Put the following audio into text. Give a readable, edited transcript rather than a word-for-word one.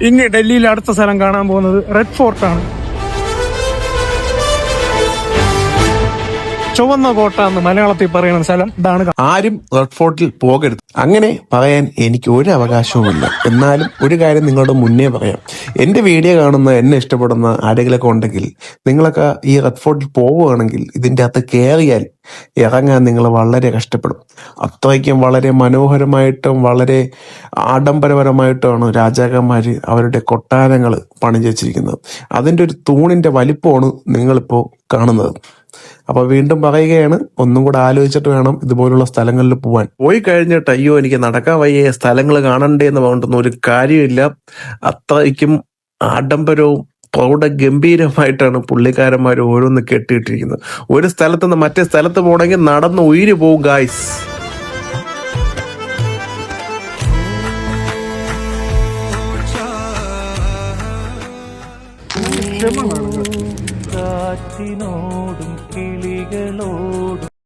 ഇനി ഡൽഹിയിലെ അടുത്ത സ്ഥലം കാണാൻ പോകുന്നത് റെഡ് ഫോർട്ടാണ്. ചുവന്ന കോട്ട എന്ന് മലയാളത്തിൽ പറയുന്ന സ്ഥലം ഇതാണ്. ആരും റെഡ് ഫോർട്ടിൽ പോകരുത്, അങ്ങനെ പറയാൻ എനിക്ക് ഒരു അവകാശവുമില്ല. എന്നാലും ഒരു കാര്യം നിങ്ങളുടെ മുന്നേ പറയാം. എന്റെ വീഡിയോ കാണുന്ന, എന്നെ ഇഷ്ടപ്പെടുന്ന ആരെങ്കിലൊക്കെ ഉണ്ടെങ്കിൽ നിങ്ങളൊക്കെ ഈ റെഡ് ഫോർട്ടിൽ പോവുകയാണെങ്കിൽ ഇതിൻ്റെ അകത്ത് കയറിയാൽ ഇറങ്ങാൻ നിങ്ങൾ വളരെ കഷ്ടപ്പെടും. അത്രയ്ക്കും വളരെ മനോഹരമായിട്ടും വളരെ ആഡംബരപരമായിട്ടാണ് രാജാക്കന്മാർ അവരുടെ കൊട്ടാരങ്ങൾ പണിഞ്ഞു വെച്ചിരിക്കുന്നത്. അതിൻ്റെ ഒരു തൂണിൻ്റെ വലിപ്പമാണ് നിങ്ങളിപ്പോൾ കാണുന്നത്. അപ്പൊ വീണ്ടും പറയുകയാണ്, ഒന്നും കൂടെ ആലോചിച്ചിട്ട് വേണം ഇതുപോലുള്ള സ്ഥലങ്ങളിൽ പോവാൻ. പോയി കഴിഞ്ഞിട്ട് അയ്യോ എനിക്ക് നടക്കാൻ വയ്യ, സ്ഥലങ്ങൾ കാണണ്ടേ എന്ന് പറഞ്ഞിട്ടൊന്നും ഒരു കാര്യമില്ല. അത്രയ്ക്കും ആഡംബരവും പ്രൗഢഗംഭീരമായിട്ടാണ് പുള്ളിക്കാരന്മാർ ഓരോന്ന് കെട്ടിയിട്ടിരിക്കുന്നത്. ഒരു സ്ഥലത്ത് നിന്ന് മറ്റേ സ്ഥലത്ത് പോകണമെങ്കിൽ നടന്ന് ഉയിര് പോവും ഗായ്സ്. കാറ്റിനോടും കിളികളോടും